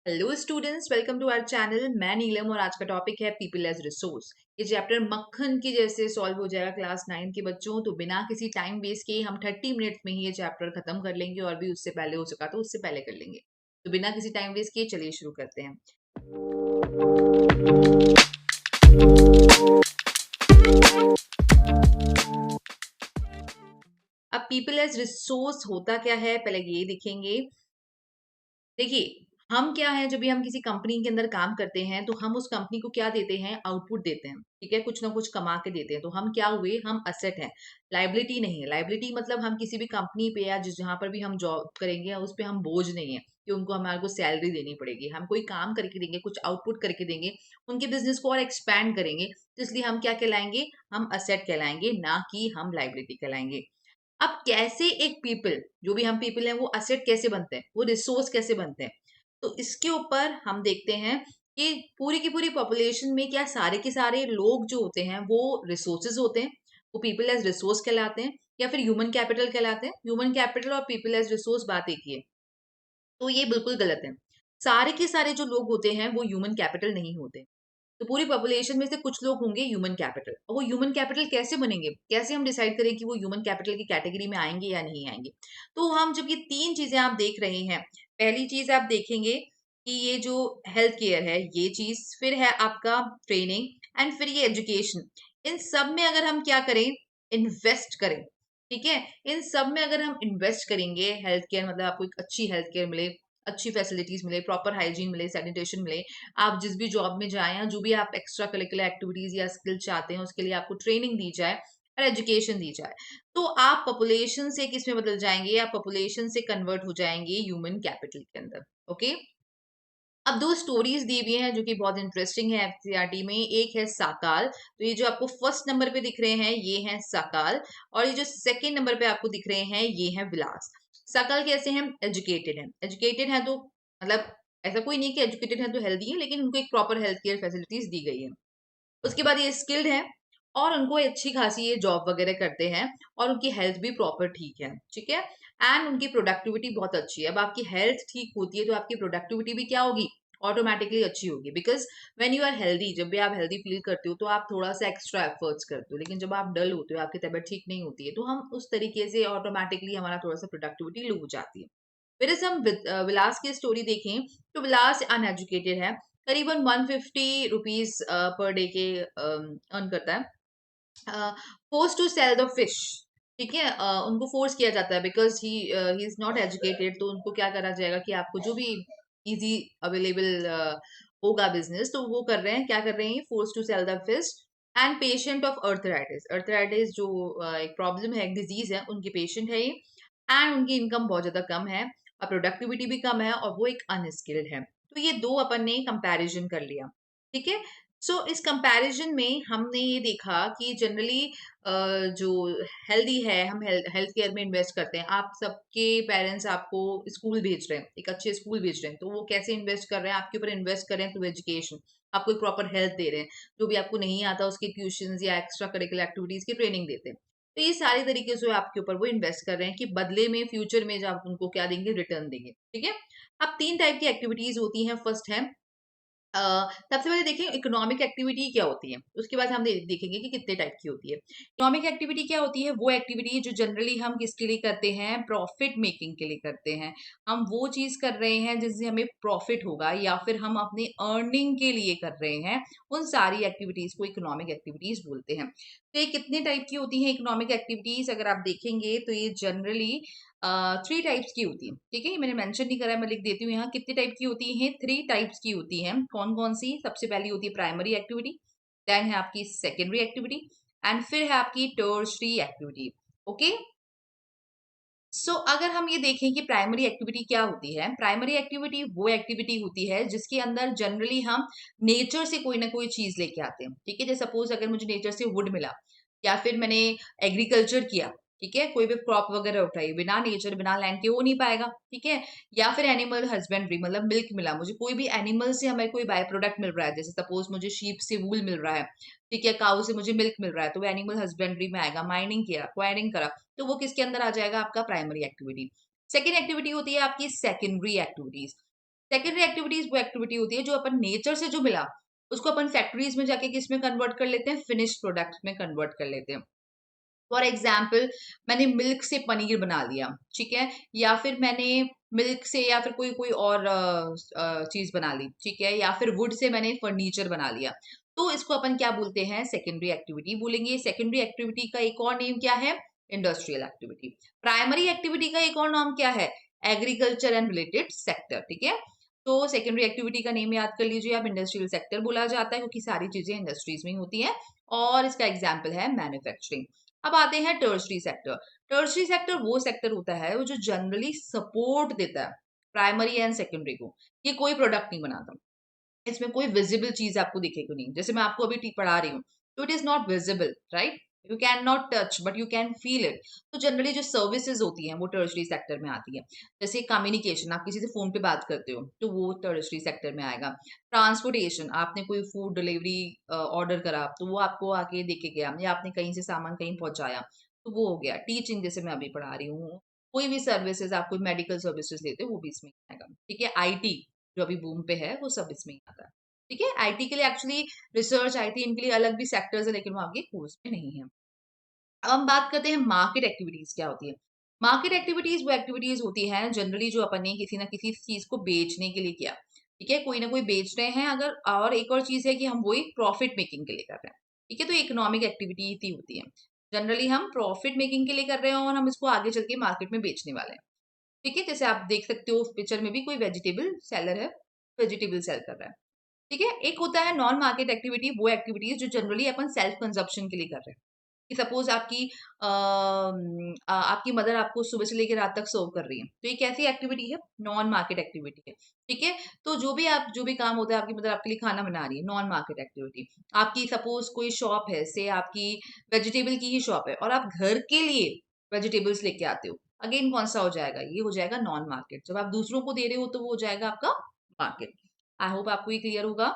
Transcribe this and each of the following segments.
Hello students, welcome to our channel. मैं नीलम और आज का टॉपिक है पीपल एज रिसोर्स। ये चैप्टर मक्खन की जैसे सॉल्व हो जाएगा क्लास 9 के बच्चों। तो बिना किसी टाइम वेस्ट किए हम 30 मिनट्स में ही ये चैप्टर खत्म कर लेंगे, और भी उससे पहले हो सका तो उससे पहले कर लेंगे। तो बिना किसी टाइम वेस्ट किए चलिए शुरू करते हैं। अब पीपल एज रिसोर्स होता क्या है, पहले ये देखेंगे। देखिए, हम क्या है, जब भी हम किसी कंपनी के अंदर काम करते हैं तो हम उस कंपनी को क्या देते हैं, आउटपुट देते हैं। ठीक है, कुछ ना कुछ कमा के देते हैं। तो हम क्या हुए, हम असेट हैं, लाइबिलिटी नहीं है। लाइबिलिटी मतलब हम किसी भी कंपनी पे या जिस जहां पर भी हम जॉब करेंगे उस पे हम बोझ नहीं है कि उनको हमारे को सैलरी देनी पड़ेगी। हम कोई काम करके देंगे, कुछ आउटपुट करके देंगे, उनके बिजनेस को और एक्सपैंड करेंगे। तो इसलिए हम क्या कहलाएंगे, हम असेट कहलाएंगे, ना कि हम लाइबिलिटी कहलाएंगे। अब कैसे एक पीपल, जो भी हम पीपल हैं, वो असेट कैसे बनते हैं, वो रिसोर्स कैसे बनते हैं, तो इसके ऊपर हम देखते हैं कि पूरी की पूरी पॉपुलेशन में क्या सारे के सारे लोग जो होते हैं वो रिसोर्सेज होते हैं, वो पीपल एज रिसोर्स कहलाते हैं, या फिर ह्यूमन कैपिटल कहलाते हैं। ह्यूमन कैपिटल और पीपल एज रिसोर्स बात एक ही है। तो ये बिल्कुल गलत है। सारे के सारे जो लोग होते हैं वो ह्यूमन कैपिटल नहीं होते। तो पूरी पॉपुलेशन में से कुछ लोग होंगे ह्यूमन कैपिटल। और वो ह्यूमन कैपिटल कैसे बनेंगे, कैसे हम डिसाइड करें कि वो ह्यूमन कैपिटल की कैटेगरी में आएंगे या नहीं आएंगे। तो हम जब ये तीन चीजें आप देख रहे हैं, पहली चीज आप देखेंगे कि ये जो हेल्थ केयर है ये चीज, फिर है आपका ट्रेनिंग, एंड फिर ये एजुकेशन। इन सब में अगर हम क्या करें, इन्वेस्ट करें। ठीक है, इन सब में अगर हम इन्वेस्ट करेंगे, हेल्थ केयर मतलब आपको एक अच्छी हेल्थ केयर मिले, अच्छी फैसिलिटीज मिले, प्रॉपर हाइजीन मिले, सैनिटेशन मिले, आप जिस भी जॉब में जाएं, या जो भी आप एक्स्ट्रा करिकुलर एक्टिविटीज या स्किल चाहते हैं उसके लिए आपको ट्रेनिंग दी जाए और एजुकेशन दी जाए, तो आप पॉपुलेशन से किस में बदल जाएंगे, आप पॉपुलेशन से कन्वर्ट हो जाएंगे ह्यूमन कैपिटल के अंदर। ओके, अब दो स्टोरीज दी हुई हैं जो कि बहुत इंटरेस्टिंग है एफसीईआरटी में। एक है साकाल, तो ये जो आपको फर्स्ट नंबर पे दिख रहे हैं ये हैं साकाल, और ये जो सेकंड नंबर पे आपको दिख रहे हैं ये हैं विलास। साकाल कैसे हैं, एजुकेटेड हैं। एजुकेटेड है तो मतलब ऐसा कोई नहीं कि एजुकेटेड है तो हेल्दी है, लेकिन उनको एक प्रॉपर हेल्थ केयर फैसिलिटीज दी गई है। उसके बाद ये स्किल्ड है, और उनको अच्छी खासी ये जॉब वगैरह करते हैं, और उनकी हेल्थ भी प्रॉपर ठीक है। ठीक है, एंड उनकी प्रोडक्टिविटी बहुत अच्छी है। अब आपकी हेल्थ ठीक होती है तो आपकी प्रोडक्टिविटी भी क्या होगी, ऑटोमेटिकली अच्छी होगी। Because when you are healthy, जब भी आप हेल्दी फील करते हो तो आप थोड़ा सा एक्स्ट्रा एफर्ट्स करते हो, लेकिन जब आप डल होते हो, आपकी तबीयत ठीक नहीं होती है, तो हम उस तरीके से ऑटोमेटिकली हमारा थोड़ा सा प्रोडक्टिविटी लो हो जाती है। फिर से हम विलास की स्टोरी देखें तो विलास अनएजुकेटेड है, करीबन 150 रुपीज पर डे के अर्न करता है। Force to sell the fish. ठीक है, उनको फोर्स किया जाता है because he is not educated. तो उनको क्या करा जाएगा कि आपको जो भी इजी अवेलेबल होगा बिजनेस, तो वो कर रहे हैं, क्या कर रहे हैं, force to sell the fish. And patient of arthritis, arthritis जो एक प्रॉब्लम है, एक डिजीज है, उनके पेशेंट है ये। एंड उनकी इनकम बहुत ज्यादा कम है, और प्रोडक्टिविटी भी कम है, और वो एक अनस्किल्ड है। तो ये दो अपन ने कंपैरिजन कर लिया। ठीक है, सो इस कंपैरिजन में हमने ये देखा कि जनरली जो हेल्दी है, हम हेल्थ केयर में इन्वेस्ट करते हैं। आप सबके पेरेंट्स आपको स्कूल भेज रहे हैं, एक अच्छे स्कूल भेज रहे हैं, तो वो कैसे इन्वेस्ट कर रहे हैं, आपके ऊपर इन्वेस्ट कर रहे हैं थ्रू एजुकेशन। आपको एक प्रॉपर हेल्थ दे रहे हैं, जो भी आपको नहीं आता उसके ट्यूशन या एक्स्ट्रा करिकुलर एक्टिविटीज की ट्रेनिंग देते हैं। तो ये सारी तरीके से आपके ऊपर वो इन्वेस्ट कर रहे हैं कि बदले में फ्यूचर में जब आप उनको क्या देंगे, रिटर्न देंगे। ठीक है, अब तीन टाइप की एक्टिविटीज होती हैं। फर्स्ट है सबसे पहले देखें इकोनॉमिक एक्टिविटी क्या होती है, उसके बाद हम देखेंगे कि कितने टाइप की होती है। इकोनॉमिक एक्टिविटी क्या होती है, वो एक्टिविटी जो जनरली हम किसके लिए करते हैं, प्रॉफिट मेकिंग के लिए करते हैं। हम वो चीज कर रहे हैं जिससे हमें प्रॉफिट होगा, या फिर हम अपनी अर्निंग के लिए कर रहे हैं। उन सारी एक्टिविटीज को इकोनॉमिक एक्टिविटीज बोलते हैं। तो ये कितने टाइप की होती है इकोनॉमिक एक्टिविटीज, अगर आप देखेंगे तो ये जनरली 3 टाइप्स की होती है। ठीक है, ये मैंने मेंशन नहीं करा है, मैं लिख देती हूँ यहाँ कितने टाइप की होती है। 3 टाइप्स की होती हैं। कौन कौन सी, सबसे पहली होती है प्राइमरी एक्टिविटी, देन है आपकी सेकेंडरी एक्टिविटी, एंड फिर है आपकी टर्शरी एक्टिविटी। ओके, सो अगर हम ये देखें कि प्राइमरी एक्टिविटी क्या होती है, प्राइमरी एक्टिविटी वो एक्टिविटी होती है जिसके अंदर जनरली हम नेचर से कोई ना कोई चीज लेके आते हैं। ठीक है, जैसे सपोज अगर मुझे नेचर से वुड मिला, या फिर मैंने एग्रीकल्चर किया, ठीक है, कोई भी क्रॉप वगैरह उठाई, बिना नेचर बिना लैंड के हो नहीं पाएगा। ठीक है, या फिर एनिमल हस्बेंड्री, मतलब मिल्क मिला मुझे, कोई भी एनिमल से हमें कोई बाय प्रोडक्ट मिल रहा है, जैसे सपोज मुझे शीप से वूल मिल रहा है, ठीक है, काऊ से मुझे मिल्क मिल रहा है, तो वो एनिमल हस्बेंड्री में आएगा। माइनिंग किया, क्वायरिंग करा, तो वो किसके अंदर आ जाएगा, आपका प्राइमरी एक्टिविटी। सेकेंड एक्टिविटी होती है आपकी सेकेंडरी एक्टिविटीज। सेकेंडरी एक्टिविटीज वो एक्टिविटी होती है जो अपन नेचर से जो मिला उसको अपन फैक्ट्रीज में जाके किस में कन्वर्ट कर लेते हैं, फिनिश्ड प्रोडक्ट में कन्वर्ट कर लेते हैं। फॉर एग्जाम्पल मैंने मिल्क से पनीर बना लिया, ठीक है, या फिर मैंने मिल्क से या फिर कोई कोई और चीज बना ली, ठीक है, या फिर वुड से मैंने फर्नीचर बना लिया। तो इसको अपन क्या बोलते हैं, सेकेंडरी एक्टिविटी बोलेंगे। सेकेंडरी एक्टिविटी का एक और नेम क्या है, इंडस्ट्रियल एक्टिविटी। प्राइमरी एक्टिविटी का एक और नाम क्या है, एग्रीकल्चर एंड रिलेटेड सेक्टर, ठीक है। तो सेकेंडरी एक्टिविटी का नेम याद कर लीजिए आप, इंडस्ट्रियल सेक्टर बोला जाता है क्योंकि सारी चीजें इंडस्ट्रीज में ही होती है। और इसका एग्जाम्पल है मैन्युफैक्चरिंग। अब आते हैं टर्शरी सेक्टर। टर्शरी सेक्टर वो सेक्टर होता है वो जो जनरली सपोर्ट देता है प्राइमरी एंड सेकेंडरी को। ये कोई प्रोडक्ट नहीं बनाता, इसमें कोई विजिबल चीज आपको दिखेगी नहीं। जैसे मैं आपको अभी पढ़ा रही हूँ तो it is not visible, right, you can not touch but you can feel it. तो जनरली जो सर्विसेज होती हैं वो टर्शरी सेक्टर में आती है। जैसे कम्युनिकेशन, आप किसी से फोन पे बात करते हो तो वो टर्शरी सेक्टर में आएगा। ट्रांसपोर्टेशन, आपने कोई फूड डिलीवरी ऑर्डर करा तो वो आपको आके देके गया, या आपने कहीं से सामान कहीं पहुंचाया तो वो हो गया। टीचिंग, जैसे मैं अभी पढ़ा रही हूँ, कोई भी सर्विसेज, आप कोई मेडिकल सर्विसेज लेते हो वो भी इसमें आएगा, ठीक है। आईटी जो अभी बूम पे है वो सब इसमें ही आता है, ठीक है। आईटी के लिए एक्चुअली रिसर्च, आईटी, इनके लिए अलग भी सेक्टर्स है लेकिन वो आपके कोर्स में नहीं है। अब हम बात करते हैं मार्केट एक्टिविटीज क्या होती है। मार्केट एक्टिविटीज वो एक्टिविटीज होती है जनरली जो अपन ने किसी ना किसी चीज को बेचने के लिए किया, ठीक है, कोई ना कोई बेच रहे हैं अगर, और एक और चीज है कि हम वही प्रॉफिट मेकिंग के लिए कर रहे हैं, ठीक है। तो इकोनॉमिक एक्टिविटी ही होती है, जनरली हम प्रॉफिट मेकिंग के लिए कर रहे हैं और हम इसको आगे चल के मार्केट में बेचने वाले हैं, ठीक है। जैसे आप देख सकते हो पिक्चर में भी कोई वेजिटेबल सेलर है, वेजिटेबल सेल कर रहा है, ठीक है। एक होता है नॉन मार्केट एक्टिविटी, वो एक्टिविटीज जो जनरली अपन सेल्फ कंजप्शन के लिए कर रहे हैं, कि सपोज आपकी मदर आपको सुबह से लेकर रात तक सर्व कर रही है, तो ये कैसी एक्टिविटी है, नॉन मार्केट एक्टिविटी है, ठीक है। तो जो भी काम होता है, आपकी मदर आपके लिए खाना बना रही है, नॉन मार्केट एक्टिविटी। आपकी सपोज कोई शॉप है, से आपकी वेजिटेबल की ही शॉप है और आप घर के लिए वेजिटेबल्स लेके आते हो, अगेन कौन सा हो जाएगा, ये हो जाएगा नॉन मार्केट। जब आप दूसरों को दे रहे हो तो वो हो जाएगा आपका मार्केट। आई होप आपको ये क्लियर होगा।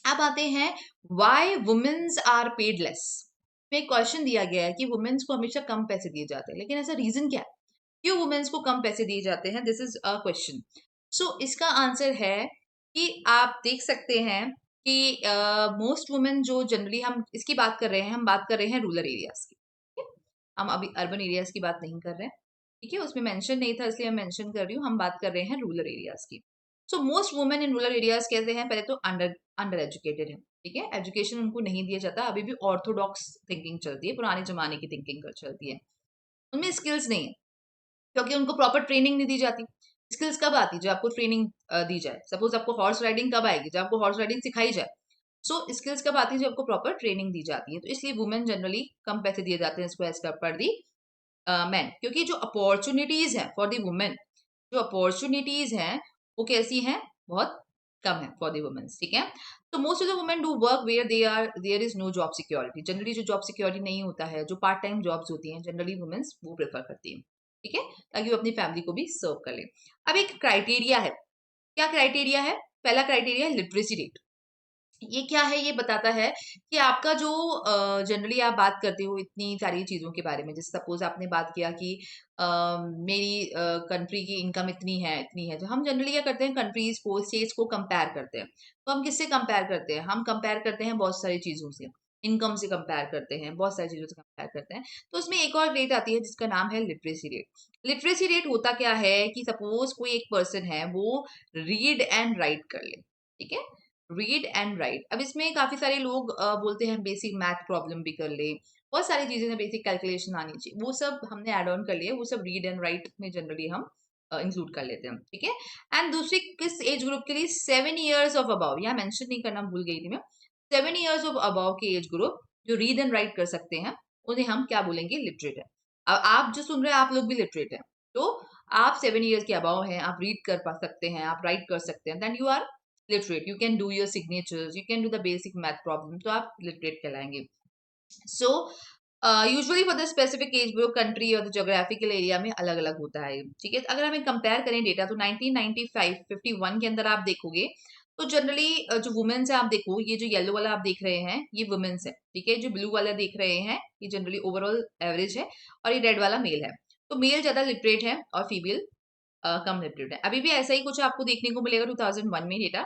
अब आते हैं why womens are paid less. में क्वेश्चन दिया गया है कि वुमेन्स को हमेशा कम पैसे दिए जाते हैं, लेकिन ऐसा रीजन क्या है, क्यों वुमेन्स को कम पैसे दिए जाते हैं, दिस इज अ क्वेश्चन। सो इसका आंसर है कि आप देख सकते हैं कि मोस्ट वुमेन जो जनरली, हम इसकी बात कर रहे हैं, हम बात कर रहे हैं रूरल एरियाज की, ठीक है? हम अभी अर्बन एरियाज की बात नहीं कर रहे हैं, ठीक है, उसमें मेंशन नहीं था इसलिए मैं मेंशन कर रही हूँ, हम बात कर रहे हैं रूरल एरियाज की। So most women in rural areas कैसे हैं, पहले तो अंडर अंडर एजुकेटेड है, ठीक है, एजुकेशन उनको नहीं दिया जाता, अभी भी ऑर्थोडॉक्स थिंकिंग चलती है, पुराने जमाने की थिंकिंग चलती है, उनमें स्किल्स नहीं है क्योंकि उनको प्रॉपर ट्रेनिंग नहीं दी जाती। स्किल्स कब आती है, जब आपको ट्रेनिंग दी जाए। सपोज आपको हॉर्स राइडिंग कब आएगी, जब आपको हॉर्स राइडिंग सिखाई जाए। सो स्किल्स कब आती है, जब आपको प्रॉपर ट्रेनिंग दी जाती है। तो इसलिए वुमेन जनरली कम पैसे दिए जाते हैं इसको एज पर दी मैन, क्योंकि जो अपॉर्चुनिटीज है फॉर दी वुमेन, जो अपॉर्चुनिटीज हैं वो कैसी हैं, बहुत कम है फॉर दी वुमेन्स, ठीक है। तो most of the women do work where there is no job security. Generally जो जॉब सिक्योरिटी नहीं होता है, जो पार्ट टाइम जॉब्स होती हैं, जनरली वुमेन्स वो प्रेफर करती हैं, ठीक है, ताकि वो अपनी फैमिली को भी सर्व कर ले। अब एक क्राइटेरिया है, क्या क्राइटेरिया है, पहला क्राइटेरिया है लिटरेसी रेट। ये क्या है, ये बताता है कि आपका जो जनरली आप बात करते हो इतनी सारी चीजों के बारे में, जैसे सपोज आपने बात किया कि मेरी कंट्री की इनकम इतनी है, तो हम जनरली क्या करते हैं, कंट्रीज को, स्टेट्स को कंपेयर करते हैं। तो हम किससे कंपेयर करते हैं, हम कंपेयर करते हैं बहुत सारी चीजों से, इनकम से कंपेयर करते हैं, बहुत सारी चीजों से कंपेयर करते हैं। तो उसमें एक और रेट आती है जिसका नाम है लिटरेसी रेट। लिटरेसी रेट होता क्या है कि सपोज कोई एक पर्सन है, वो रीड एंड राइट कर ले, ठीक है, रीड एंड राइट। अब इसमें काफी सारे लोग बोलते हैं बेसिक मैथ प्रॉब्लम भी कर ले, बहुत सारी चीजें हैं, बेसिक कैलकुलेशन आनी चाहिए, वो सब हमने ऐड ऑन कर लिए, वो सब रीड एंड राइट में जनरली हम इंक्लूड कर लेते हैं, ठीक है। एंड दूसरी किस एज ग्रुप के लिए, 7 years ऑफ अबाव, यहाँ मेंशन नहीं करना भूल गई थी मैं, 7 years ऑफ अबाव के एज ग्रुप जो रीड एंड राइट कर सकते हैं उन्हें हम क्या बोलेंगे, लिटरेट है। अब आप जो सुन रहे हैं आप लोग भी लिटरेट हैं, तो आप 7 years के अबाव हैं, आप रीड कर पा सकते हैं, आप राइट कर सकते हैं, then you are literate, you can do your signatures, you can do the basic math problem, तो आप literate कहलाएंगे। So usually for the specific age group, country और जोग्राफिकल एरिया में अलग अलग होता है, ठीक है। अगर हमें कंपेयर करें डेटा तो 1995-51 के अंदर आप देखोगे तो जनरली जो वुमेन्स है, आप देखो ये जो येलो वाला आप देख रहे हैं ये वुमेन्स है, ठीक है, जो ब्लू वाला देख रहे हैं ये जनरली ओवरऑल एवरेज है, और ये रेड वाला मेल है। तो मेल ज्यादा लिटरेट है और फीमेल कम लिटरेट है। अभी भी ऐसा ही कुछ आपको देखने को मिलेगा 2001 में डेटा,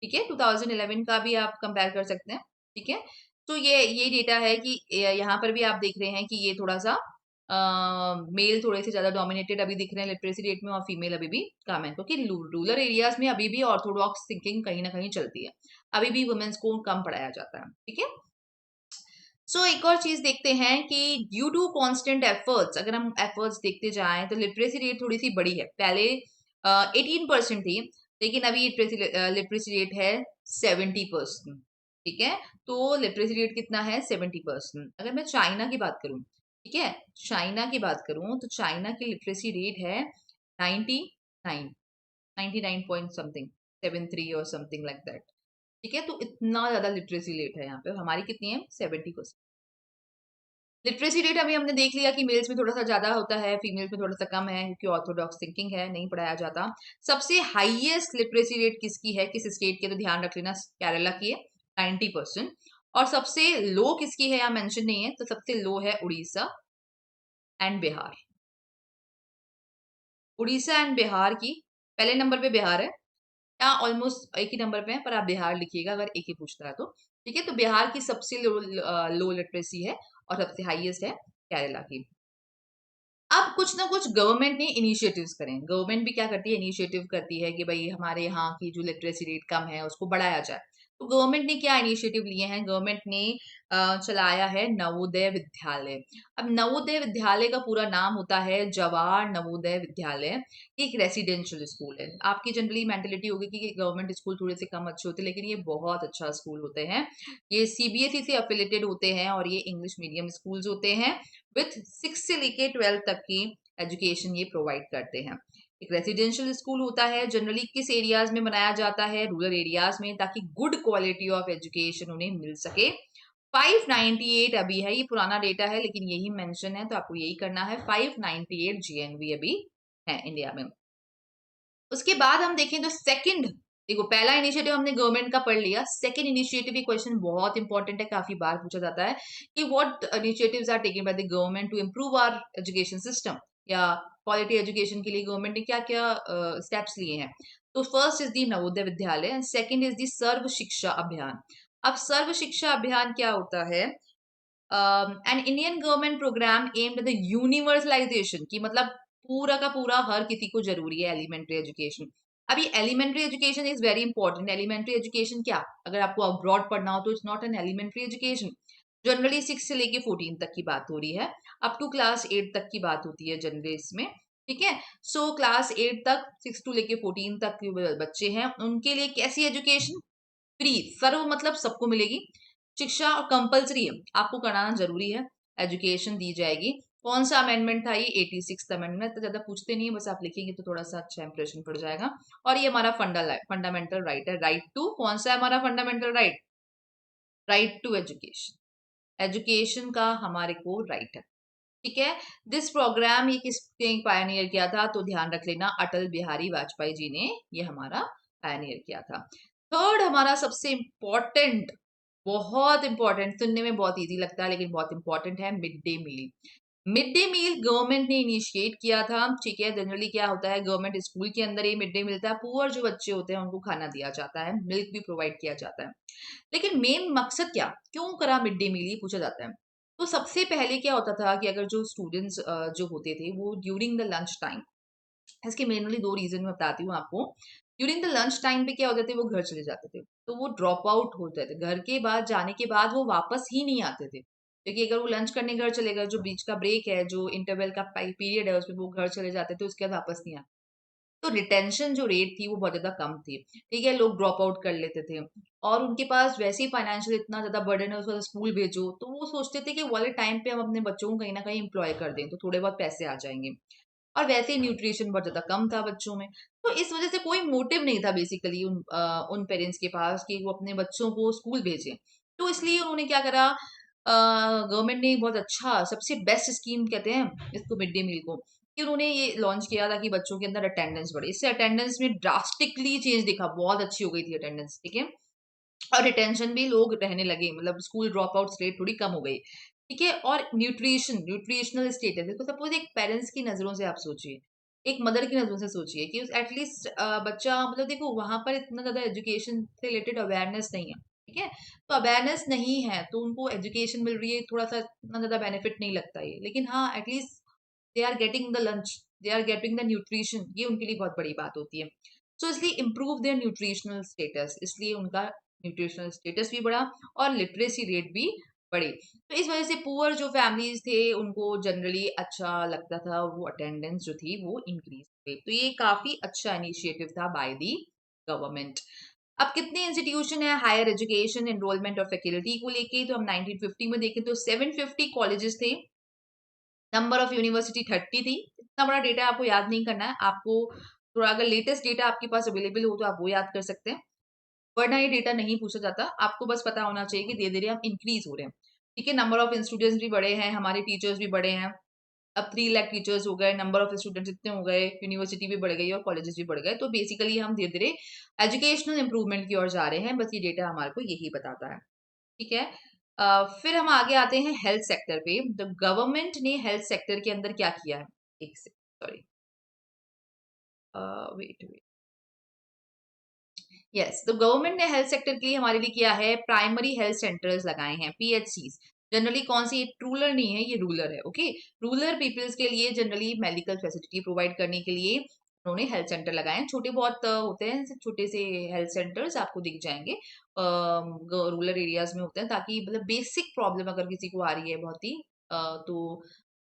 ठीक है। 2011 का भी आप कंपेयर कर सकते हैं, ठीक है। तो ये डेटा है कि यहाँ पर भी आप देख रहे हैं कि ये थोड़ा सा मेल थोड़े से ज्यादा डोमिनेटेड अभी दिख रहे हैं लिटरेसी रेट में, और फीमेल अभी भी कम है, क्योंकि रूरल एरियाज में अभी भी ऑर्थोडॉक्स थिंकिंग कहीं ना कहीं चलती है, अभी भी वुमेन्स को कम पढ़ाया जाता है, ठीक है। सो एक और चीज देखते हैं कि ड्यू टू कांस्टेंट एफर्ट्स, अगर हम एफर्ट्स देखते जाएं तो लिटरेसी रेट थोड़ी सी बड़ी है। पहले 18% थी, लेकिन अभी लिटरेसी रेट है 70%, ठीक है। तो लिटरेसी रेट कितना है? 70%। अगर मैं चाइना की बात करूं, ठीक है, चाइना की बात करूं तो चाइना की लिटरेसी रेट है 99, 99 पॉइंट समथिंग, 73 और समथिंग लाइक दैट, ठीक है। तो इतना ज्यादा लिटरेसी रेट है यहाँ पे, हमारी कितनी है? 70%। लिटरेसी रेट अभी हमने देख लिया कि मेल्स में थोड़ा सा ज्यादा होता है, फीमेल्स में थोड़ा सा कम है, क्योंकि ऑर्थोडॉक्स थिंकिंग है, नहीं पढ़ाया जाता। सबसे हाईएस्ट लिटरेसी रेट किसकी है, किस स्टेट के, तो ध्यान रख लेना, केरला की है 90%। और सबसे लो किसकी है यहाँ मेंशन नहीं है, तो सबसे लो है उड़ीसा एंड बिहार। उड़ीसा एंड बिहार की, पहले नंबर पे बिहार है, यहाँ ऑलमोस्ट एक ही नंबर पे है, पर आप बिहार लिखिएगा अगर एक ही पूछता है तो, ठीक है। तो बिहार की सबसे लो लिटरेसी है, और सबसे हाईएस्ट है केरला की। अब कुछ ना कुछ गवर्नमेंट ने इनिशिएटिव्स करें। गवर्नमेंट भी क्या करती है? इनिशिएटिव करती है कि भाई हमारे यहाँ की जो लिटरेसी रेट कम है उसको बढ़ाया जाए। तो गवर्नमेंट ने क्या इनिशिएटिव लिए हैं? गवर्नमेंट ने चलाया है नवोदय विद्यालय। अब नवोदय विद्यालय का पूरा नाम होता है जवाहर नवोदय विद्यालय। ये एक रेसिडेंशियल स्कूल है। आपकी जनरली मेंटेलिटी होगी कि गवर्नमेंट स्कूल थोड़े से कम अच्छे होते हैं, लेकिन ये बहुत अच्छा स्कूल होते हैं। ये सीबीएसई से एफिलेटेड होते हैं, और ये इंग्लिश मीडियम स्कूल्स होते हैं, विथ 6 से लेके 12 तक की एजुकेशन ये प्रोवाइड करते हैं। एक रेसिडेंशियल स्कूल होता है, जनरली किस एरियाज में बनाया जाता है? रूरल एरियाज में, ताकि गुड क्वालिटी ऑफ एजुकेशन उन्हें मिल सके। 598 अभी है, ये पुराना डेटा है लेकिन यही मेंशन है, तो आपको यही करना है। 598 जीएनवी अभी है इंडिया में। उसके बाद हम देखें तो सेकंड, देखो पहला इनिशिएटिव हमने गवर्नमेंट का पढ़ लिया, सेकंड इनिशिएटिव भी क्वेश्चन बहुत इंपॉर्टेंट है, काफी बार पूछा जाता है कि what initiatives are taken by the government to improve our education system, या क्वालिटी एजुकेशन के लिए गवर्नमेंट ने क्या क्या स्टेप्स लिए हैं। तो first is the Navodaya Vidyalaya, and second is the Sarva Shiksha Abhiyan. अब सर्व शिक्षा अभियान क्या होता है? An Indian government program aimed at the universalization, की मतलब पूरा का पूरा हर किसी को जरूरी है एलिमेंट्री एजुकेशन। अभी elementary education is very important. Elementary education क्या, अगर आपको अब्रॉड पढ़ना हो तो it's not an elementary education. Generally 6 से लेके 14 तक की बात हो रही है, अप टू क्लास 8 तक की बात होती है जनरली इसमें, ठीक है। सो क्लास 8 तक, 6 टू लेके 14 तक के बच्चे हैं, उनके लिए कैसी एजुकेशन? फ्री, सर्व मतलब सबको मिलेगी शिक्षा, और कंपलसरी है, आपको कराना जरूरी है, एजुकेशन दी जाएगी। कौन सा अमेंडमेंट था ये? 86th amendment. तो ज्यादा पूछते नहीं है, बस आप लिखेंगे तो थोड़ा सा अच्छा इंप्रेशन पड़ जाएगा। और ये हमारा फंडामेंटल राइट है, राइट टू, कौन सा है हमारा fundamental right? Right to education. Education का हमारे को राइट है, ठीक है। दिस प्रोग्राम ये किसने पायनियर किया था? तो ध्यान रख लेना, अटल बिहारी वाजपेयी जी ने ये हमारा पायनियर किया था। थर्ड हमारा सबसे इंपॉर्टेंट, बहुत इंपॉर्टेंट, सुनने में बहुत इजी लगता है लेकिन बहुत इंपॉर्टेंट है, mid day meal. Mid day meal government ने इनिशिएट किया था, ठीक है। जनरली क्या होता है, गवर्नमेंट स्कूल के अंदर ही मिड डे मिलता है, पुअर जो बच्चे होते हैं उनको खाना दिया जाता है, मिल्क भी प्रोवाइड किया जाता है। लेकिन मेन मकसद क्या, क्यों करा मिड डे मील, ये पूछा जाता है। तो सबसे पहले क्या होता था कि अगर जो स्टूडेंट्स जो होते थे वो ड्यूरिंग द लंच टाइम, इसके मेनली दो रीजन मैं बताती हूँ आपको। ड्यूरिंग द लंच टाइम पे क्या होते थे, वो घर चले जाते थे, तो वो ड्रॉप आउट होते थे। घर के बाद जाने के बाद वो वापस ही नहीं आते थे, क्योंकि अगर वो लंच करने घर चले गए, जो बीच का ब्रेक है, जो इंटरवल का पीरियड है, उसमें वो घर चले जाते थे, उसके बाद वापस नहीं आते। तो रिटेंशन जो रेट थी वो बहुत ज्यादा कम थी, ठीक है। लोग ड्रॉप आउट कर लेते थे, और उनके पास वैसे ही फाइनेंशियल इतना ज्यादा बर्डन है, उसके बाद स्कूल भेजो, तो वो सोचते थे कि वाले टाइम पे हम अपने बच्चों को कहीं ना कहीं एम्प्लॉय कर दें तो थोड़े बहुत पैसे आ जाएंगे। और वैसे ही न्यूट्रिशन बहुत ज्यादा कम था बच्चों में, तो इस वजह से कोई मोटिव नहीं था बेसिकली उन पेरेंट्स के पास कि वो अपने बच्चों को स्कूल भेजें। तो इसलिए उन्होंने क्या करा, गवर्नमेंट ने बहुत अच्छा, सबसे बेस्ट स्कीम कहते हैं इसको मिड डे मील को, कि उन्होंने ये लॉन्च किया था कि बच्चों के अंदर अटेंडेंस बढ़े। इससे अटेंडेंस में ड्रास्टिकली चेंज दिखा, बहुत अच्छी हो गई थी अटेंडेंस, ठीक है। और रिटेंशन भी, लोग रहने लगे, मतलब स्कूल ड्रॉप आउट रेट थोड़ी कम हो गई, ठीक है। और न्यूट्रिशनल स्टेटस, इसको सपोज एक पेरेंट्स की नजरों से आप सोचिए, एक मदर की नजरों से सोचिए कि एटलीस्ट बच्चा, मतलब देखो वहां पर इतना ज्यादा एजुकेशन से रिलेटेड अवेयरनेस नहीं है, ठीक है। तो अवेयरनेस नहीं है तो उनको एजुकेशन मिल रही है, थोड़ा सा इतना ज्यादा बेनिफिट नहीं लगता है, लेकिन हाँ at least they are getting the lunch, they are getting the nutrition, ये उनके लिए बहुत बड़ी बात होती है। सो इसलिए इम्प्रूव देयर न्यूट्रिशनल स्टेटस, इसलिए उनका न्यूट्रिशनल स्टेटस भी बढ़ा और लिटरेसी रेट भी बढ़ी। तो इस वजह से पुअर जो फैमिलीज थे उनको जनरली अच्छा लगता था, वो अटेंडेंस जो थी वो इंक्रीज हुई। तो ये काफी अच्छा इनिशिएटिव था बाय दी गवर्नमेंट। अब कितने इंस्टीट्यूशन है हायर एजुकेशन एनरोलमेंट और फैकल्टी को लेके, तो हम 1950 में देखें तो 750 कॉलेजेस थे, नंबर ऑफ यूनिवर्सिटी 30 थी। इतना बड़ा डेटा आपको याद नहीं करना है, आपको थोड़ा अगर लेटेस्ट डेटा आपके पास अवेलेबल हो तो आप वो याद कर सकते हैं, वरना ये डेटा नहीं पूछा जाता। आपको बस पता होना चाहिए कि धीरे धीरे हम इंक्रीज हो रहे हैं, ठीक है। नंबर ऑफ स्टूडेंट्स भी बढ़े हैं, हमारे टीचर्स भी बढ़े हैं, अब 3 लाख टीचर्स हो गए, नंबर ऑफ स्टूडेंट्स इतने हो गए, यूनिवर्सिटी भी बढ़ गई और कॉलेजेस भी बढ़ गए। तो बेसिकली हम धीरे धीरे एजुकेशनल इंप्रूवमेंट की ओर जा रहे हैं, बस ये डेटा हमारे को यही बताता है, ठीक है। फिर हम आगे आते हैं हेल्थ सेक्टर पे। द गवर्नमेंट ने हेल्थ सेक्टर के अंदर क्या किया है, एक से सॉरी, वेट वेट, यस, तो गवर्नमेंट ने हेल्थ सेक्टर के लिए हमारे लिए किया है, प्राइमरी हेल्थ सेंटर्स लगाए हैं, पीएचसीज। जनरली कौन सी, रूरल नहीं है, ये रूरल है, ओके। रूरल पीपल्स के लिए जनरली मेडिकल फैसिलिटी प्रोवाइड करने के लिए उन्होंने हेल्थ सेंटर लगाए हैं। छोटे बहुत होते हैं छोटे से हेल्थ सेंटर्स, आपको दिख जाएंगे रूरल एरियाज में होते हैं, ताकि मतलब बेसिक प्रॉब्लम अगर किसी को आ रही है बहुत ही तो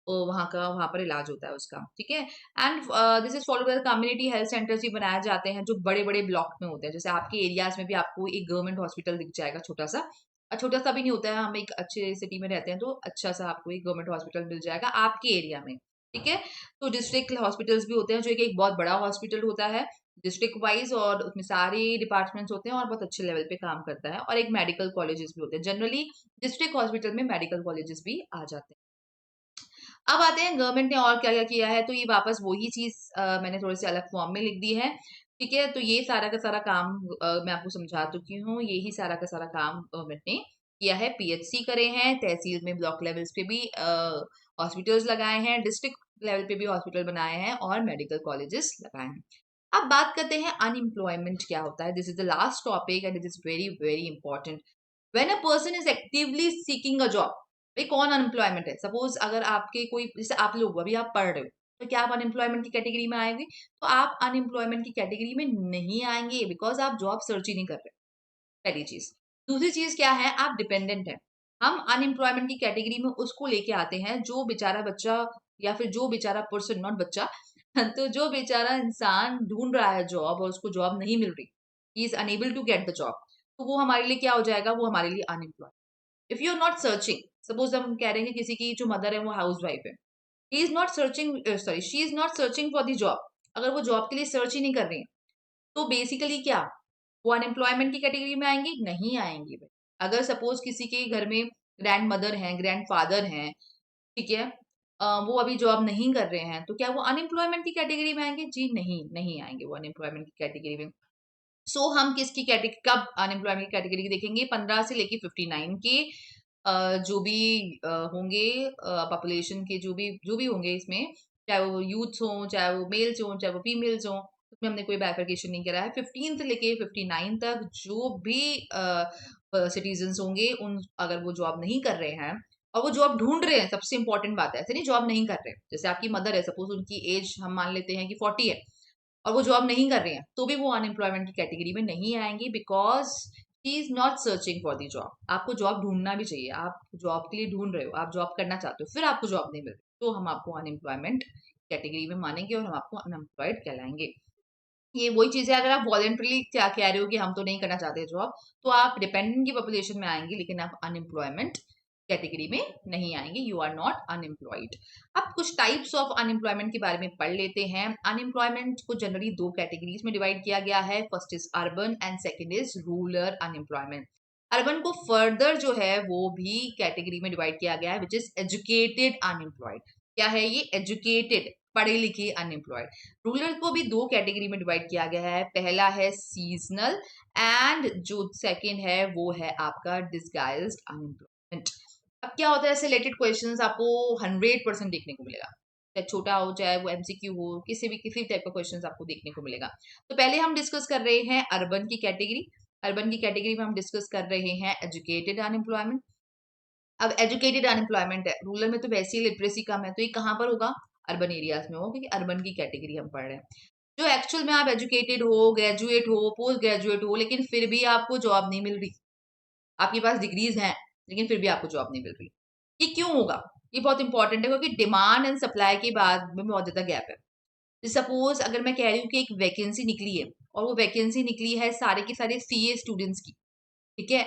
वहाँ पर इलाज होता है उसका, ठीक है। And this is followed by community health centres भी बनाए जाते हैं जो बड़े बड़े ब्लॉक में होते हैं। जैसे आपके एरियाज में भी आपको एक गवर्नमेंट हॉस्पिटल दिख जाएगा, छोटा सा, छोटा सा भी नहीं होता है, हम एक अच्छे सिटी में रहते हैं तो अच्छा सा आपको एक गवर्नमेंट हॉस्पिटल मिल जाएगा आपके एरिया में, ठीक है। तो डिस्ट्रिक्ट हॉस्पिटल्स भी होते हैं जो एक बहुत बड़ा हॉस्पिटल होता है डिस्ट्रिक्ट वाइज, और उसमें सारे डिपार्टमेंट्स होते हैं और बहुत अच्छे लेवल पे काम करता है, और एक मेडिकल कॉलेजेस भी होते हैं। जनरली डिस्ट्रिक्ट हॉस्पिटल में मेडिकल कॉलेजेस भी आ जाते हैं। अब आते हैं गवर्नमेंट ने और क्या क्या किया है, तो ये वापस वही चीज मैंने थोड़े से अलग फॉर्म में लिख दी है, ठीक है। तो ये सारा का सारा काम मैं आपको समझा चुकी हूँ, यही सारा का सारा काम गवर्नमेंट ने किया है। पीएचसी करे हैं, तहसील में ब्लॉक लेवल्स पे भी हॉस्पिटल्स लगाए हैं, डिस्ट्रिक्ट लेवल पे भी हॉस्पिटल बनाए हैं और मेडिकल कॉलेजेस लगाए हैं। अब बात करते हैं अनएम्प्लॉयमेंट क्या होता है। This is the last topic and it is very very important. When a person is actively seeking a job, भाई कौन अनएम्प्लॉयमेंट है, सपोज अगर आपके कोई, जैसे आप लोग अभी आप पढ़ रहे हो, तो क्या आप अनएम्प्लॉयमेंट की कैटेगरी में आएंगे? तो आप अनएम्प्लॉयमेंट की कैटेगरी में नहीं आएंगे, बिकॉज आप जॉब सर्च ही नहीं कर रहे, पहली चीज। दूसरी चीज क्या है, आप डिपेंडेंट है। हम अनएम्प्लॉयमेंट की कैटेगरी में उसको लेके आते हैं जो बेचारा बच्चा, या फिर जो बेचारा पर्सन, नॉट बच्चा, तो जो बेचारा इंसान ढूंढ रहा है जॉब और उसको जॉब नहीं मिल रही, he is unable to get the job, तो वो हमारे लिए क्या हो जाएगा, वो हमारे लिए unemploy. If you are not searching, suppose हम कह रहे हैं कि किसी की जो मदर है वो हाउस वाइफ है, ही is not searching, sorry she is not searching for the job, अगर वो जॉब के लिए सर्च ही नहीं कर रही है, तो बेसिकली क्या वो अनएम्प्लॉयमेंट की कैटेगरी में आएंगे? नहीं आएंगे भाई। अगर सपोज किसी के घर में ग्रैंड मदर हैं, ग्रैंड फादर हैं, ठीक है, वो अभी जॉब नहीं कर रहे हैं, तो क्या वो अनएम्प्लॉयमेंट की कैटेगरी में आएंगे? जी नहीं, नहीं आएंगे वो अनएम्प्लॉयमेंट की कैटेगरी में। सो हम किसकी कैटेगरी, कब अनएम्प्लॉयमेंट की कैटेगरी की देखेंगे? 15 से लेके 59 के जो भी होंगे पॉपुलेशन के, जो भी होंगे इसमें, चाहे वो यूथ हो, चाहे वो मेल्स हो, चाहे वो फीमेल्स हो, उसमें हमने कोई बाइफर्केशन नहीं करा है। 15 से लेके 59 तक जो भी सिटीजन होंगे, उन अगर वो जॉब नहीं कर रहे हैं और वो जॉब ढूंढ रहे हैं, सबसे इंपॉर्टेंट बात है, ऐसे नहीं जॉब नहीं कर रहे। जैसे आपकी मदर है, सपोज उनकी एज हम मान लेते हैं कि 40 है और वो जॉब नहीं कर रही हैं, तो भी वो अनएम्प्लॉयमेंट की कैटेगरी में नहीं आएंगी, because she is not searching for the job. आपको जॉब ढूंढना भी चाहिए, आप जॉब के लिए ढूंढ रहे हो, आप जॉब करना चाहते हो, फिर आपको जॉब नहीं मिल रही, तो हम आपको अनएम्प्लॉयमेंट कैटेगरी में मानेंगे और हम आपको अनएम्प्लॉयड कहलाएंगे। ये वही चीज है, अगर आप वॉलेंटरली क्या कह रहे हो कि हम तो नहीं करना चाहते जॉब, तो आप डिपेंडेंट की पॉपुलेशन में आएंगे, लेकिन आप अनएम्प्लॉयमेंट कैटेगरी में नहीं आएंगे, यू आर नॉट अनएम्प्लॉयड। अब कुछ टाइप्स ऑफ अनएम्प्लॉयमेंट के बारे में पढ़ लेते हैं। अनएम्प्लॉयमेंट को जनरली 2 कैटेगरीज में डिवाइड किया गया है, first is urban and second is rural unemployment. Urban को फर्दर जो है वो भी कैटेगरी में डिवाइड किया गया है, विच इज एजुकेटेड अनएम्प्लॉयड। क्या है ये? एजुकेटेड, पढ़े लिखे अनएम्प्लॉयड। रूरल को भी 2 कैटेगरी में डिवाइड किया गया है, पहला है सीजनल एंड जो सेकेंड है वो है आपका डिस्गाइज्ड अनएम्प्लॉयमेंट। अब क्या होता है, ऐसे रिलेटेड क्वेश्चंस आपको 100% देखने को मिलेगा, चाहे छोटा हो चाहे वो एमसीक्यू हो, किसी टाइप का क्वेश्चन आपको देखने को मिलेगा। तो पहले हम डिस्कस कर रहे हैं अर्बन की कैटेगरी। अर्बन की कैटेगरी में हम डिस्कस कर रहे हैं एजुकेटेड अनएम्प्लॉयमेंट। अब एजुकेटेड अनएम्प्लॉयमेंट है, रूरल में तो वैसे ही लिटरेसी कम है, तो ये कहाँ पर होगा? अर्बन एरियाज में हो, क्योंकि अर्बन की कैटेगरी हम पढ़ रहे हैं। जो एक्चुअल में आप एजुकेटेड हो, ग्रेजुएट हो, पोस्ट ग्रेजुएट हो, लेकिन फिर भी आपको जॉब नहीं मिल रही, आपके पास डिग्रीज हैं लेकिन फिर भी आपको जॉब नहीं मिल रही, ये क्यों होगा? ये बहुत इंपॉर्टेंट है, क्योंकि डिमांड एंड सप्लाई के बाद में बहुत ज्यादा गैप है। सपोज अगर मैं कह रही हूँ कि एक वैकेंसी निकली है, और वो वैकेंसी निकली है सारे के सारे सीए स्टूडेंट्स की, ठीक है?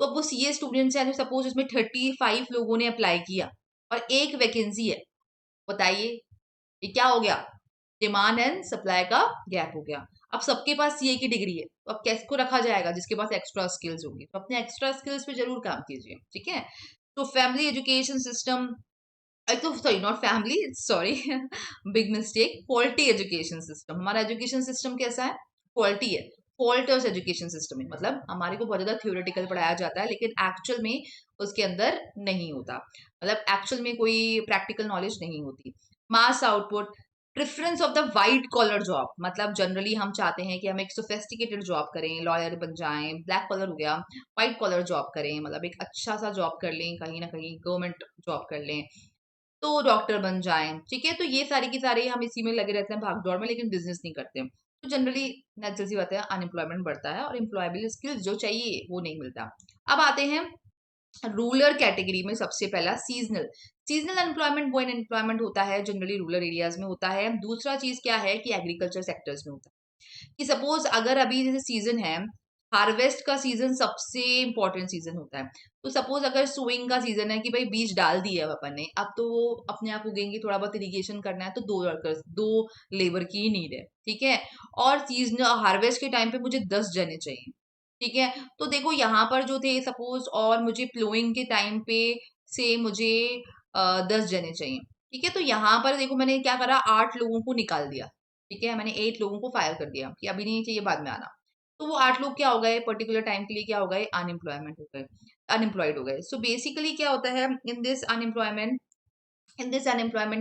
तो अब वो सीए स्टूडेंट्स है, सपोज उसमें 35 लोगों ने अप्लाई किया और एक वैकेंसी है, बताइए ये क्या हो गया? डिमांड एंड सप्लाई का गैप हो गया। अब सबके पास सीए की डिग्री है, तो अब किसको रखा जाएगा? जिसके पास एक्स्ट्रा स्किल्स होंगी। तो अपने एक्स्ट्रा स्किल्स पे जरूर काम कीजिए, ठीक है? तो फैमिली एजुकेशन सिस्टम, तो sorry not family, sorry big mistake, quality education system. हमारा एजुकेशन सिस्टम कैसा है? क्वालिटी है। फॉल्टर्स एजुकेशन सिस्टम है, मतलब हमारे को बहुत ज्यादा थ्योरेटिकल पढ़ाया जाता है लेकिन एक्चुअल में उसके अंदर नहीं होता, मतलब एक्चुअल में कोई प्रैक्टिकल नॉलेज नहीं होती। Mass output, preference of the white collar job, मतलब जनरली हम चाहते हैं कि हम एक सोफेस्टिकेटेड जॉब करें, लॉयर बन जाएं, ब्लैक कॉलर हो गया, व्हाइट कॉलर जॉब करें, मतलब एक अच्छा सा जॉब कर लें, कहीं ना कहीं गवर्नमेंट जॉब कर लें, तो डॉक्टर बन जाएं, ठीक है? तो ये सारी की सारी हम इसी में लगे रहते हैं भाग दौड़ में, लेकिन बिजनेस नहीं करते। तो जनरली नेचुरल सी बात है, अनएम्प्लॉयमेंट बढ़ता है और एम्प्लॉयबल स्किल्स जो चाहिए वो नहीं मिलता। अब आते हैं रूरल कैटेगरी में। सबसे पहला सीजनल। सीजनल अनएम्प्लॉयमेंट वो अनएम्प्लॉयमेंट होता है जनरली रूरल एरियाज में होता है। दूसरा चीज क्या है कि एग्रीकल्चर सेक्टर्स में होता है, कि सपोज अगर अभी जैसे सीजन है, हार्वेस्ट का सीजन सबसे इंपॉर्टेंट सीजन होता है। तो सपोज अगर सोइंग का सीजन है कि भाई बीज डाल दिए अब अपन ने, अब तो वो अपने आप उगेंगे, थोड़ा बहुत इरिगेशन करना है, तो 2 वर्कर्स, 2 लेबर की नीड है, ठीक है? और सीजन हार्वेस्ट के टाइम पे मुझे 10 जने चाहिए, ठीक है? तो देखो यहाँ पर जो थे सपोज, और मुझे प्लोइंग के टाइम पे से मुझे 10 जने चाहिए, ठीक है? तो यहाँ पर देखो मैंने क्या करा, 8 लोगों को निकाल दिया, ठीक है? मैंने 8 लोगों को फायर कर दिया कि अभी नहीं चाहिए, बाद में आना। तो वो 8 लोग क्या हो गए? पर्टिकुलर टाइम के लिए क्या हो गए? अनएम्प्लॉयमेंट हो गए, अनएम्प्लॉयड हो गए। सो बेसिकली क्या होता है इन दिस अनएम्प्लॉयमेंट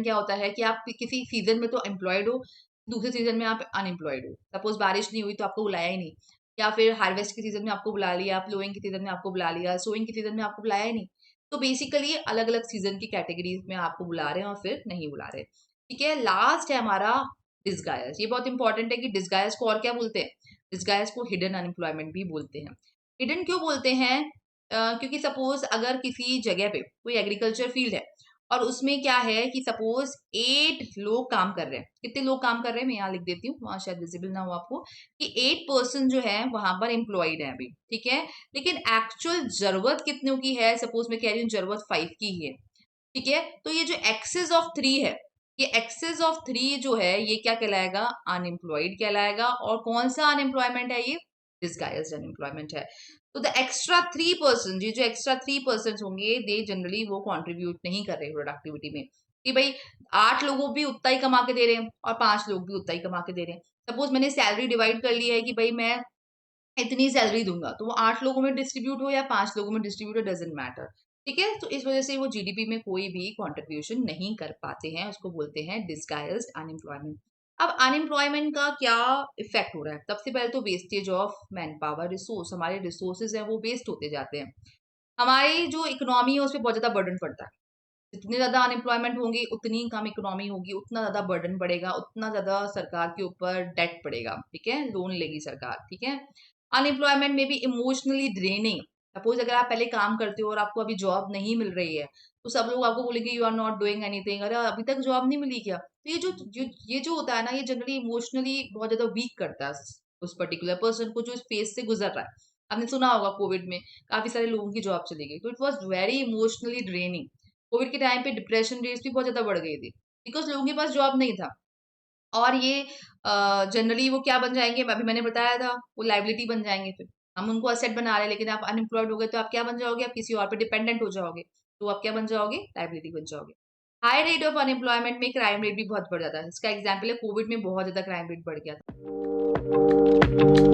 क्या होता है कि आप किसी सीजन में तो एम्प्लॉयड हो, दूसरे सीजन में आप अनएम्प्लॉयड हो। सपोज बारिश नहीं हुई तो आपको बुलाया ही नहीं, या फिर हार्वेस्ट के सीजन में आपको बुला लिया, प्लोइंग के सीजन में आपको बुला लिया, सोइंग के सीजन में आपको बुलाया ही नहीं। तो बेसिकली अलग अलग सीजन की कैटेगरीज में आपको बुला रहे हैं और फिर नहीं बुला रहे, ठीक है? लास्ट है हमारा डिस्गायर्स। ये बहुत इंपॉर्टेंट है कि डिस्गायर्स को और क्या बोलते हैं? डिस्गायर्स को हिडन अनएम्प्लॉयमेंट भी बोलते हैं। हिडन क्यों बोलते हैं? क्योंकि सपोज अगर किसी जगह पे कोई एग्रीकल्चर फील्ड है और उसमें क्या है कि सपोज 8 लोग काम कर रहे हैं। कितने लोग काम कर रहे हैं मैं यहाँ लिख देती हूँ, वहां शायद विजिबल ना हो आपको, कि 8 पर्सन जो है वहां पर एम्प्लॉयड है अभी, ठीक है? लेकिन एक्चुअल जरूरत कितनों की है? सपोज मैं कह रही हूँ जरूरत 5 की ही है, ठीक है? तो ये जो एक्सेस ऑफ 3 है, ये एक्सेस ऑफ 3 जो है ये क्या कहलाएगा? अनएम्प्लॉयड कहलाएगा। और कौन सा अनएम्प्लॉयमेंट है ये? डिस्गाइज्ड अनएम्प्लॉयमेंट है। तो द एक्स्ट्रा 3 पर्सन, ये जो एक्स्ट्रा 3 पर्सन होंगे, दे जनरली वो कॉन्ट्रीब्यूट नहीं कर रहे प्रोडक्टिविटी में, कि भाई 8 लोगों भी उतना ही कमा के दे रहे हैं और 5 लोग भी उतना ही कमा के दे रहे हैं। सपोज मैंने सैलरी डिवाइड कर ली है कि भाई मैं इतनी सैलरी दूंगा, तो वो 8 लोगों में डिस्ट्रीब्यूट हो या 5 लोगों में डिस्ट्रीब्यूट हो, डजेंट मैटर, ठीक है? तो इस वजह से वो जीडीपी में कोई भी कंट्रीब्यूशन नहीं कर पाते हैं, उसको बोलते हैं डिस्गाइज्ड अनएम्प्लॉयमेंट। अब अनएम्प्लॉयमेंट का क्या इफेक्ट हो रहा है? सबसे पहले तो wastage of man power, resource, हमारे रिसोर्सेज हैं वो वेस्ट होते जाते हैं। हमारी जो इकोनॉमी है उस पर बहुत ज्यादा बर्डन पड़ता है। जितने ज्यादा अनएम्प्लॉयमेंट होंगी उतनी कम इकोनॉमी होगी, उतना ज्यादा बर्डन पड़ेगा, उतना ज्यादा सरकार के ऊपर डेट पड़ेगा, ठीक है? लोन लेगी सरकार, ठीक है? अनएम्प्लॉयमेंट में भी इमोशनली ड्रेनिंग। सपोज अगर आप पहले काम करते हो और आपको अभी जॉब नहीं मिल रही है, तो सब लोग आपको बोलेंगे you are not doing anything, अरे अभी तक जॉब नहीं मिली क्या? तो ये जो होता है ना, ये जनरली इमोशनली बहुत ज्यादा वीक करता है उस पर्टिकुलर पर्सन को जो इस फेज से गुजर रहा है। आपने सुना होगा कोविड में काफी सारे लोगों की जॉब चली गई, तो it was very emotionally draining. Covid के टाइम पे डिप्रेशन रेट्स भी बहुत ज्यादा बढ़ गई थी, बिकॉज लोगों के पास जॉब नहीं था। और ये जनरली वो क्या बन जाएंगे? अभी मैंने बताया था, वो लाइबिलिटी बन जाएंगे। फिर हम उनको असेट बना रहे हैं, लेकिन आप अनएम्प्लॉयड हो गए तो आप क्या बन जाओगे? आप किसी और पे डिपेंडेंट हो जाओगे, तो आप क्या बन जाओगे? लाइबिलिटी बन जाओगे। हाई रेट ऑफ अनएम्प्लॉयमेंट में क्राइम रेट भी बहुत बढ़ जाता है। इसका एग्जाम्पल है कोविड में बहुत ज्यादा क्राइम रेट बढ़ गया था।